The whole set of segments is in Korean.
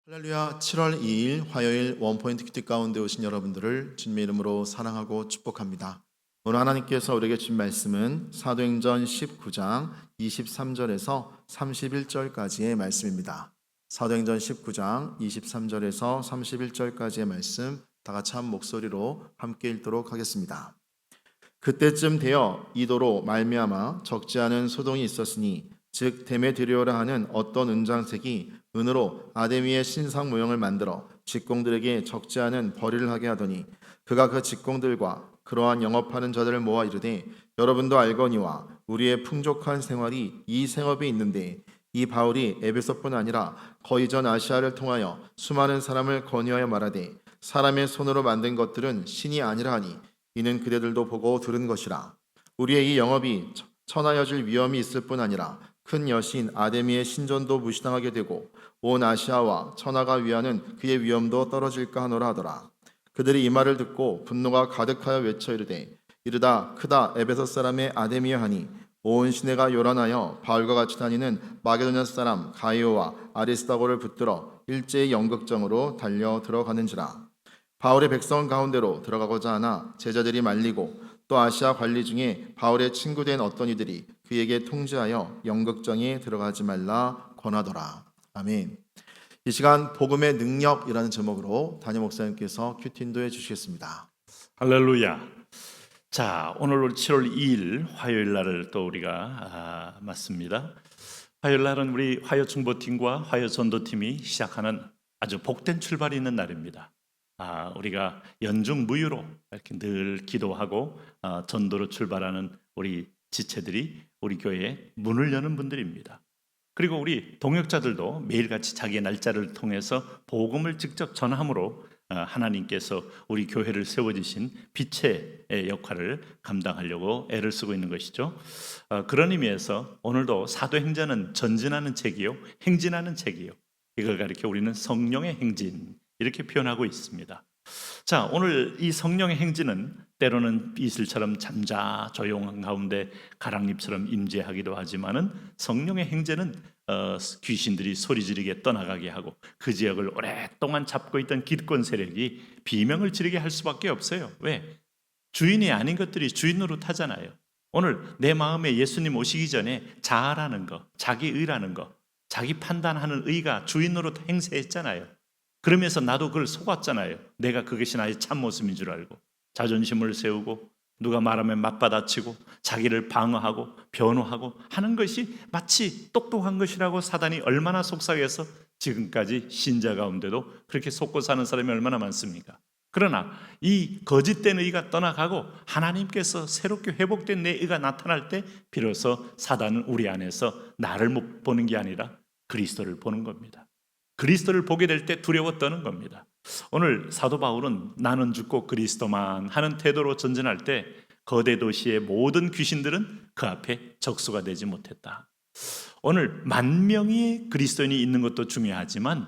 할렐루야. 7월 2일 화요일 원포인트 큐티 가운데 오신 여러분들을 주님의 이름으로 사랑하고 축복합니다. 오늘 하나님께서 우리에게 준 말씀은 사도행전 19장 23절에서 31절까지의 말씀입니다. 사도행전 19장 23절에서 31절까지의 말씀 다 같이 한 목소리로 함께 읽도록 하겠습니다. 그때쯤 되어 이도로 말미암아 적지 않은 소동이 있었으니 즉 데메드리오라 하는 어떤 은장색이 은으로 아데미의 신상 모형을 만들어 직공들에게 적지 않은 벌이를 하게 하더니 그가 그 직공들과 그러한 영업하는 자들을 모아 이르되 여러분도 알거니와 우리의 풍족한 생활이 이 생업에 있는데 이 바울이 에베소뿐 아니라 거의 전 아시아를 통하여 수많은 사람을 권유하여 말하되 사람의 손으로 만든 것들은 신이 아니라 하니 이는 그대들도 보고 들은 것이라. 우리의 이 영업이 천하여질 위험이 있을 뿐 아니라 큰 여신 아데미의 신전도 무시당하게 되고 온 아시아와 천하가 위하는 그의 위엄도 떨어질까 하노라 하더라. 그들이 이 말을 듣고 분노가 가득하여 외쳐 이르다 크다 에베소 사람의 아데미여 하니 온 시내가 요란하여 바울과 같이 다니는 마게도냐 사람 가이오와 아리스다고를 붙들어 일제히 연극장으로 달려 들어가는지라. 바울의 백성 가운데로 들어가고자 하나 제자들이 말리고 또 아시아 관리 중에 바울의 친구된 어떤 이들이 그에게 통지하여 연극장에 들어가지 말라 권하더라. 아멘. 이 시간 복음의 능력이라는 제목으로 담임 목사님께서 큐티 인도해 주시겠습니다. 할렐루야. 자, 오늘 7월 2일 화요일 날을 또 우리가 맞습니다. 화요일 날은 우리 화요 중보팀과 화요 전도팀이 시작하는 아주 복된 출발이 있는 날입니다. 우리가 연중무휴로 이렇게 늘 기도하고 전도로 출발하는 우리 지체들이 우리 교회에 문을 여는 분들입니다. 그리고 우리 동역자들도 매일같이 자기의 날짜를 통해서 복음을 직접 전함으로 하나님께서 우리 교회를 세워주신 빛의 역할을 감당하려고 애를 쓰고 있는 것이죠. 그런 의미에서 오늘도 사도행전은 전진하는 책이요, 행진하는 책이요. 이걸 가리켜 우리는 성령의 행진 이렇게 표현하고 있습니다. 자, 오늘 이 성령의 행진은 때로는 이슬처럼 잠자 조용한 가운데 가랑잎처럼 임재하기도 하지만은 성령의 행진은 귀신들이 소리지르게 떠나가게 하고 그 지역을 오랫동안 잡고 있던 기득권 세력이 비명을 지르게 할 수밖에 없어요. 왜? 주인이 아닌 것들이 주인 노릇하잖아요. 오늘 내 마음에 예수님 오시기 전에 자아라는 거, 자기 의라는 거, 자기 판단하는 의가 주인 노릇 행세했잖아요. 그러면서 나도 그걸 속았잖아요. 내가 그것이 나의 참모습인 줄 알고 자존심을 세우고 누가 말하면 맞받아치고 자기를 방어하고 변호하고 하는 것이 마치 똑똑한 것이라고 사단이 얼마나 속삭여서 지금까지 신자 가운데도 그렇게 속고 사는 사람이 얼마나 많습니까? 그러나 이 거짓된 의가 떠나가고 하나님께서 새롭게 회복된 내 의가 나타날 때 비로소 사단은 우리 안에서 나를 못 보는 게 아니라 그리스도를 보는 겁니다. 그리스도를 보게 될 때 두려워 떠는 겁니다. 오늘 사도 바울은 나는 죽고 그리스도만 하는 태도로 전진할 때 거대 도시의 모든 귀신들은 그 앞에 적수가 되지 못했다. 오늘 10,000명의 그리스도인이 있는 것도 중요하지만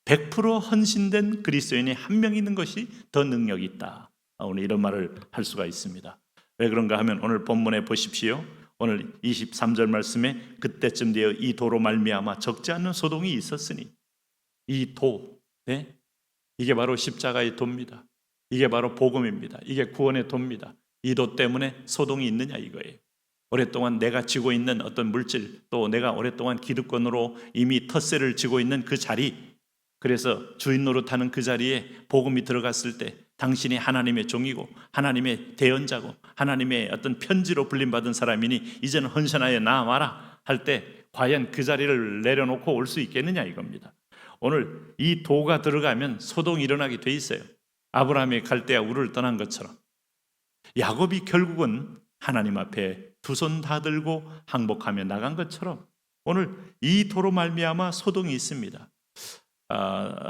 100% 헌신된 그리스도인이 한 명 있는 것이 더 능력이 있다. 오늘 이런 말을 할 수가 있습니다. 왜 그런가 하면 오늘 본문에 보십시오. 오늘 23절 말씀에 그때쯤 되어 이 도로 말미암아 적지 않은 소동이 있었으니 이 도, 네? 이게 바로 십자가의 도입니다. 이게 바로 복음입니다. 이게 구원의 도입니다. 이 도 때문에 소동이 있느냐 이거예요. 오랫동안 내가 쥐고 있는 어떤 물질, 또 내가 오랫동안 기득권으로 이미 텃세를 쥐고 있는 그 자리, 그래서 주인 노릇하는 그 자리에 복음이 들어갔을 때 당신이 하나님의 종이고 하나님의 대언자고 하나님의 어떤 편지로 불림받은 사람이니 이제는 헌신하여 나와라 할 때 과연 그 자리를 내려놓고 올 수 있겠느냐 이겁니다. 오늘 이 도가 들어가면 소동이 일어나게 돼 있어요. 아브라함이 갈대아 우르를 떠난 것처럼 야곱이 결국은 하나님 앞에 두 손 다 들고 항복하며 나간 것처럼 오늘 이 도로 말미암아 소동이 있습니다.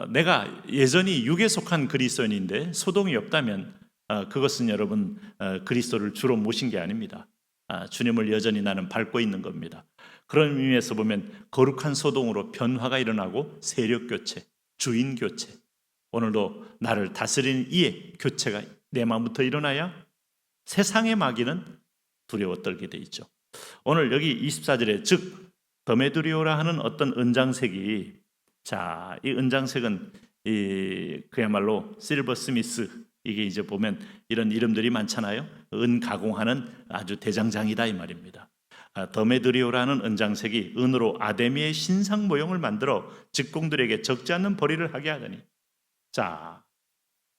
내가 예전이 육에 속한 그리스도인인데 소동이 없다면 그것은 여러분 그리스도를 주로 모신 게 아닙니다. 주님을 여전히 나는 밟고 있는 겁니다. 그런 의미에서 보면 거룩한 소동으로 변화가 일어나고 세력 교체, 주인 교체, 오늘도 나를 다스리는 이의 교체가 내 마음부터 일어나야 세상의 마귀는 두려워 떨게 돼 있죠. 오늘 여기 24절에 즉 더메드리오라 하는 어떤 은장색이 자, 이 은장색은 그야말로 실버 스미스, 이게 이제 보면 이런 이름들이 많잖아요. 은 가공하는 아주 대장장이다 이 말입니다. 더메드리오라는 은장색이 은으로 아데미의 신상 모형을 만들어 직공들에게 적지 않는 벌이를 하게 하더니, 자,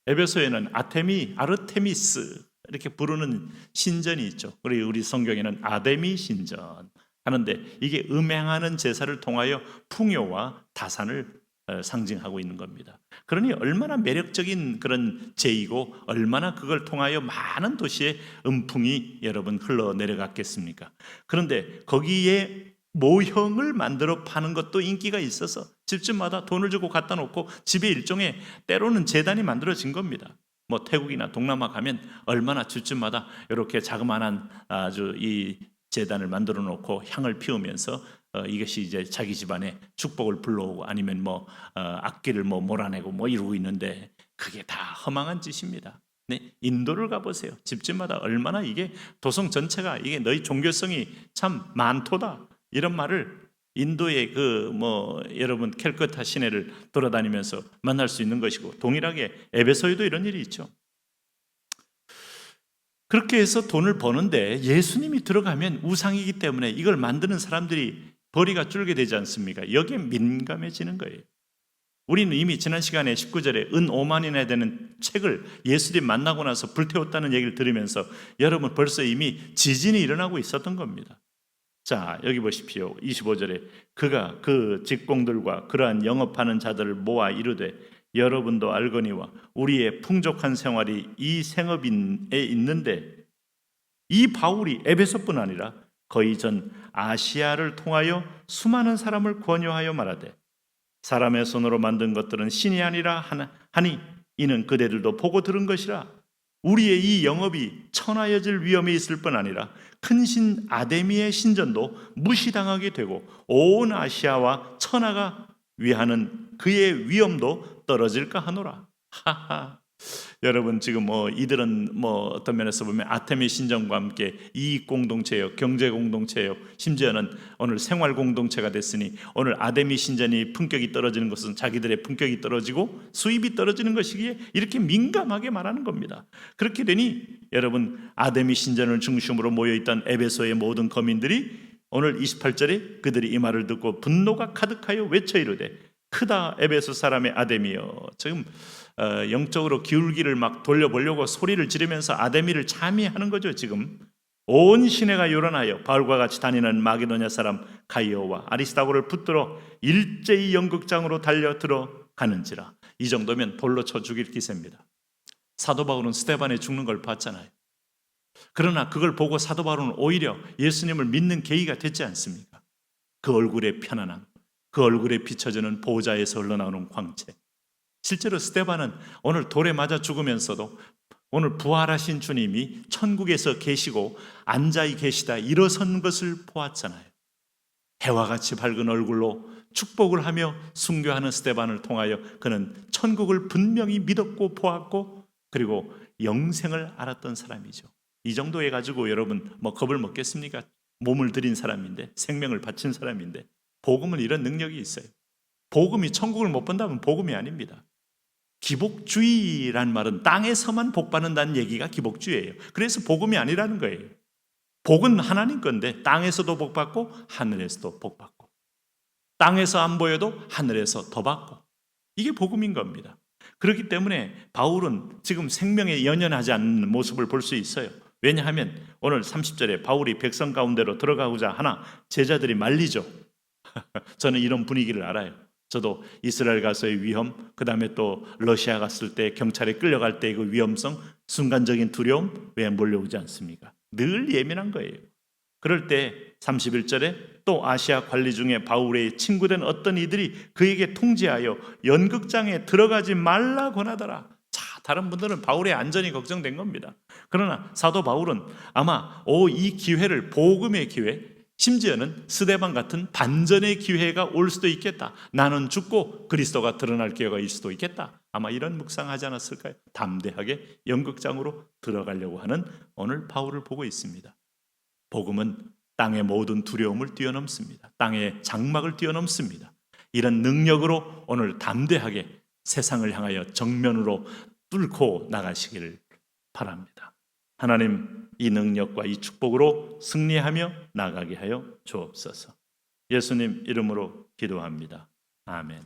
에베소에는 아르테미스 이렇게 부르는 신전이 있죠. 그리고 우리 성경에는 아데미 신전 하는데, 이게 음행하는 제사를 통하여 풍요와 다산을 상징하고 있는 겁니다. 그러니 얼마나 매력적인 그런 제이고 얼마나 그걸 통하여 많은 도시에 음풍이 여러분 흘러내려갔겠습니까? 그런데 거기에 모형을 만들어 파는 것도 인기가 있어서 집집마다 돈을 주고 갖다 놓고 집에 일종의 때로는 재단이 만들어진 겁니다. 뭐 태국이나 동남아 가면 얼마나 집집마다 이렇게 자그마한 아주 이 재단을 만들어 놓고 향을 피우면서 이것이 이제 자기 집안에 축복을 불러오고 아니면 뭐 악기를 뭐 몰아내고 뭐 이러고 있는데, 그게 다 허망한 짓입니다. 네, 인도를 가보세요. 집집마다 얼마나 이게 도성 전체가 이게 너희 종교성이 참 많도다 이런 말을 인도의 그 뭐 여러분 캘커타 시내를 돌아다니면서 만날 수 있는 것이고, 동일하게 에베소에도 이런 일이 있죠. 그렇게 해서 돈을 버는데 예수님이 들어가면 우상이기 때문에 이걸 만드는 사람들이 벌이가 줄게 되지 않습니까? 여기에 민감해지는 거예요. 우리는 이미 지난 시간에 19절에 은 5만이나 되는 책을 예수님 만나고 나서 불태웠다는 얘기를 들으면서 여러분 벌써 이미 지진이 일어나고 있었던 겁니다. 자, 여기 보십시오. 25절에 그가 그 직공들과 그러한 영업하는 자들을 모아 이르되, 여러분도 알거니와 우리의 풍족한 생활이 이 생업인에 있는데, 이 바울이 에베소뿐 아니라 거의 전 아시아를 통하여 수많은 사람을 권유하여 말하되, 사람의 손으로 만든 것들은 신이 아니라 하니 이는 그대들도 보고 들은 것이라. 우리의 이 영업이 천하여질 위험이 있을 뿐 아니라 큰 신 아데미의 신전도 무시당하게 되고 온 아시아와 천하가 위하는 그의 위엄도 떨어질까 하노라. 하하. 여러분 지금 뭐 이들은 뭐 어떤 면에서 보면 아테미 신전과 함께 이익 공동체요, 경제 공동체요, 심지어는 오늘 생활 공동체가 됐으니 오늘 아데미 신전이 품격이 떨어지는 것은 자기들의 품격이 떨어지고 수입이 떨어지는 것이기에 이렇게 민감하게 말하는 겁니다. 그렇게 되니 여러분 아데미 신전을 중심으로 모여있던 에베소의 모든 거민들이 오늘 28절에 그들이 이 말을 듣고 분노가 가득하여 외쳐 이르되, 크다 에베소 사람의 아데미여. 지금 영적으로 기울기를 막 돌려보려고 소리를 지르면서 아데미를 찬미하는 거죠. 지금 온 시내가 요란하여 바울과 같이 다니는 마게도냐 사람 가이오와 아리스다고를 붙들어 일제히 연극장으로 달려 들어가는지라. 이 정도면 돌로 쳐 죽일 기세입니다. 사도 바울은 스데반에 죽는 걸 봤잖아요. 그러나 그걸 보고 사도 바울은 오히려 예수님을 믿는 계기가 됐지 않습니까? 그 얼굴의 편안함, 그 얼굴에 비춰지는 보호자에서 흘러나오는 광채. 실제로 스데반은 오늘 돌에 맞아 죽으면서도 오늘 부활하신 주님이 천국에서 계시고 앉아 계시다 일어선 것을 보았잖아요. 해와 같이 밝은 얼굴로 축복을 하며 순교하는 스데반을 통하여 그는 천국을 분명히 믿었고 보았고 그리고 영생을 알았던 사람이죠. 이 정도 해가지고 여러분 뭐 겁을 먹겠습니까? 몸을 들인 사람인데, 생명을 바친 사람인데. 복음은 이런 능력이 있어요. 복음이 천국을 못 본다면 복음이 아닙니다. 기복주의란 말은 땅에서만 복 받는다는 얘기가 기복주의예요. 그래서 복음이 아니라는 거예요. 복은 하나님 건데 땅에서도 복 받고 하늘에서도 복 받고, 땅에서 안 보여도 하늘에서 더 받고, 이게 복음인 겁니다. 그렇기 때문에 바울은 지금 생명에 연연하지 않는 모습을 볼 수 있어요. 왜냐하면 오늘 30절에 바울이 백성 가운데로 들어가고자 하나 제자들이 말리죠. 저는 이런 분위기를 알아요. 저도 이스라엘 가서의 위험, 그 다음에 또 러시아 갔을 때 경찰에 끌려갈 때 그 위험성, 순간적인 두려움, 왜 몰려오지 않습니까? 늘 예민한 거예요. 그럴 때 31절에 또 아시아 관리 중에 바울의 친구된 어떤 이들이 그에게 통지하여 연극장에 들어가지 말라 권하더라. 자, 다른 분들은 바울의 안전이 걱정된 겁니다. 그러나 사도 바울은 아마 이 기회를, 복음의 기회, 심지어는 스데반 같은 반전의 기회가 올 수도 있겠다. 나는 죽고 그리스도가 드러날 기회가 있을 수도 있겠다. 아마 이런 묵상하지 않았을까요? 담대하게 연극장으로 들어가려고 하는 오늘 바울을 보고 있습니다. 복음은 땅의 모든 두려움을 뛰어넘습니다. 땅의 장막을 뛰어넘습니다. 이런 능력으로 오늘 담대하게 세상을 향하여 정면으로 뚫고 나가시기를 바랍니다. 하나님, 이 능력과 이 축복으로 승리하며 나가게 하여 주옵소서. 예수님 이름으로 기도합니다. 아멘.